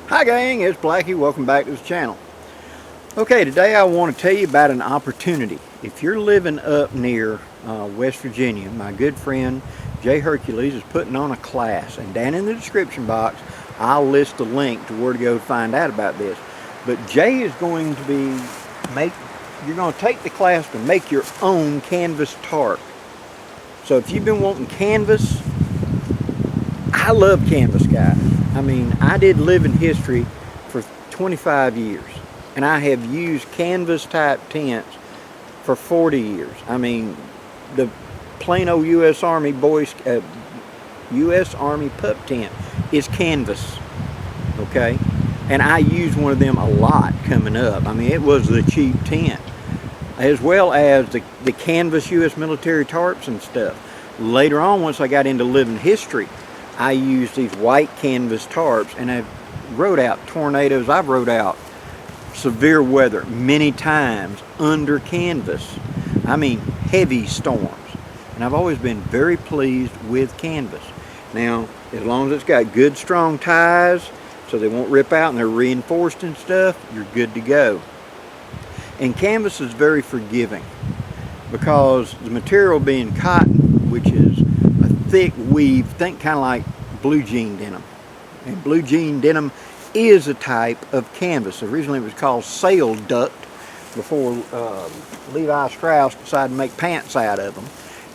Hi gang, it's Blackie. Welcome back to the channel. Okay, today I want to tell you about an opportunity. If you're living up near West Virginia, my good friend Jay Hercules is putting on a class, and down in the description box I'll list the link to where to go to find out about this. But Jay is going to be you're going to take the class to make your own canvas tarp. So if you've been wanting canvas, I love canvas, guys. I mean, I did living history for 25 years, and I have used canvas type tents for 40 years. I mean, the plain old U.S. Army U.S. Army pup tent is canvas, okay? And I use one of them a lot coming up. I mean, it was the cheap tent, as well as the canvas U.S. military tarps and stuff. Later on, once I got into living history, I used these white canvas tarps, and I've rode out tornadoes. I've rode out severe weather many times under canvas. I mean, heavy storms. And I've always been very pleased with canvas. Now, as long as it's got good strong ties so they won't rip out and they're reinforced and stuff, you're good to go. And canvas is very forgiving because the material being cotton, which is thick weave, think kind of like blue jean denim. And blue jean denim is a type of canvas. Originally it was called sail duct before Levi Strauss decided to make pants out of them.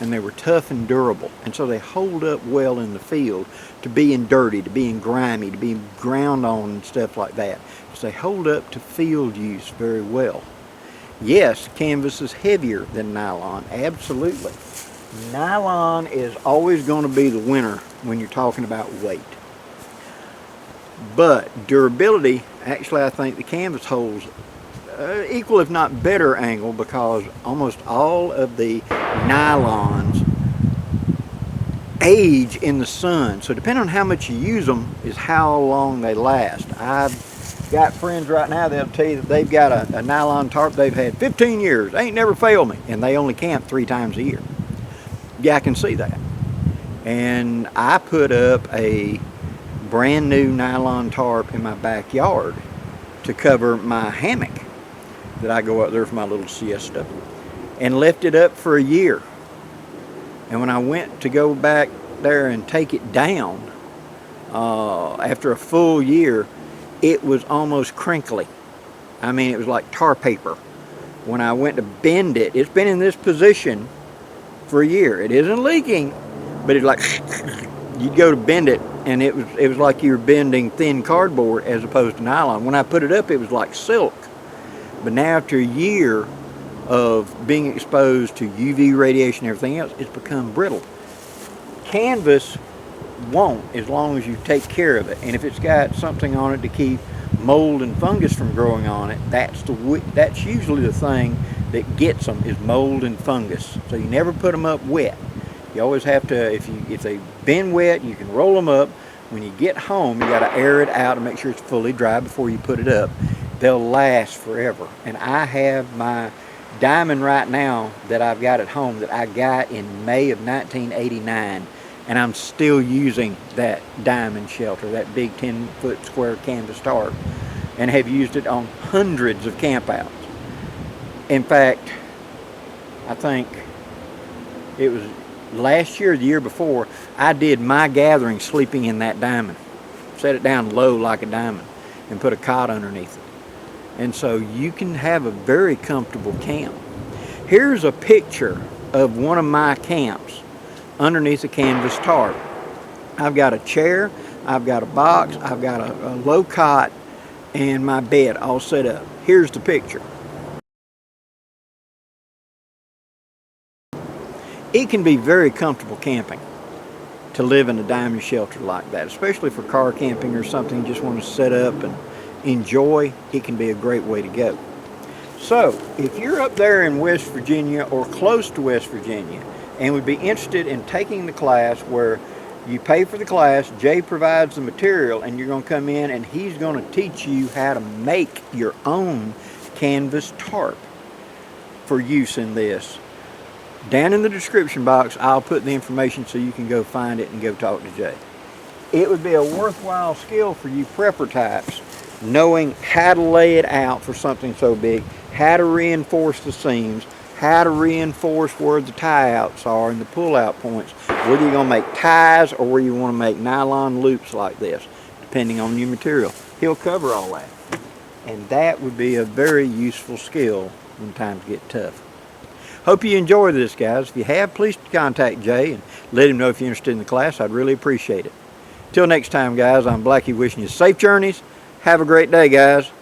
And they were tough and durable. And so they hold up well in the field to being dirty, to being grimy, to being ground on and stuff like that. So they hold up to field use very well. Yes, canvas is heavier than nylon, absolutely. Nylon is always going to be the winner when you're talking about weight. But durability, actually I think the canvas holds equal if not better angle, because almost all of the nylons age in the sun. So depending on how much you use them is how long they last. I've got friends right now, they'll tell you that they've got a nylon tarp they've had 15 years. They ain't never failed me, and they only camp 3 times a year. Yeah, I can see that. And I put up a brand new nylon tarp in my backyard to cover my hammock that I go up there for my little siesta, and left it up for a year. And when I went to go back there and take it down after a full year, it was almost crinkly. I mean, it was like tar paper. When I went to bend it, it's been in this position for a year. It isn't leaking, but it's like you'd go to bend it, and it was like you were bending thin cardboard as opposed to nylon. When I put it up, it was like silk. But now, after a year of being exposed to UV radiation and everything else, it's become brittle. Canvas won't, as long as you take care of it. And if it's got something on it to keep mold and fungus from growing on it, that's usually the thing that gets them, is mold and fungus. So you never put them up wet. You always have to, if they've been wet, you can roll them up. When you get home, you got to air it out and make sure it's fully dry before you put it up. They'll last forever. And I have my diamond right now that I've got at home that I got in May of 1989, and I'm still using that diamond shelter, that big 10-foot square canvas tarp, and have used it on hundreds of campouts. In fact, I think it was last year or the year before, I did my gathering sleeping in that diamond. Set it down low like a diamond and put a cot underneath it. And so you can have a very comfortable camp. Here's a picture of one of my camps underneath a canvas tarp. I've got a chair, I've got a box, I've got a low cot, and my bed all set up. Here's the picture. It can be very comfortable camping to live in a diamond shelter like that, especially for car camping or something you just want to set up and enjoy. It can be a great way to go. So if you're up there in West Virginia or close to West Virginia and would be interested in taking the class, where you pay for the class, Jay provides the material, and you're going to come in and he's going to teach you how to make your own canvas tarp for use in this. Down in the description box, I'll put the information so you can go find it and go talk to Jay. It would be a worthwhile skill for you prepper types knowing how to lay it out for something so big, how to reinforce the seams, how to reinforce where the tie outs are and the pull out points, whether you're going to make ties or whether you want to make nylon loops like this, depending on your material. He'll cover all that. And that would be a very useful skill when times get tough. Hope you enjoy this, guys. If you have, please contact Jay and let him know if you're interested in the class. I'd really appreciate it. Till next time, guys, I'm Blackie wishing you safe journeys. Have a great day, guys.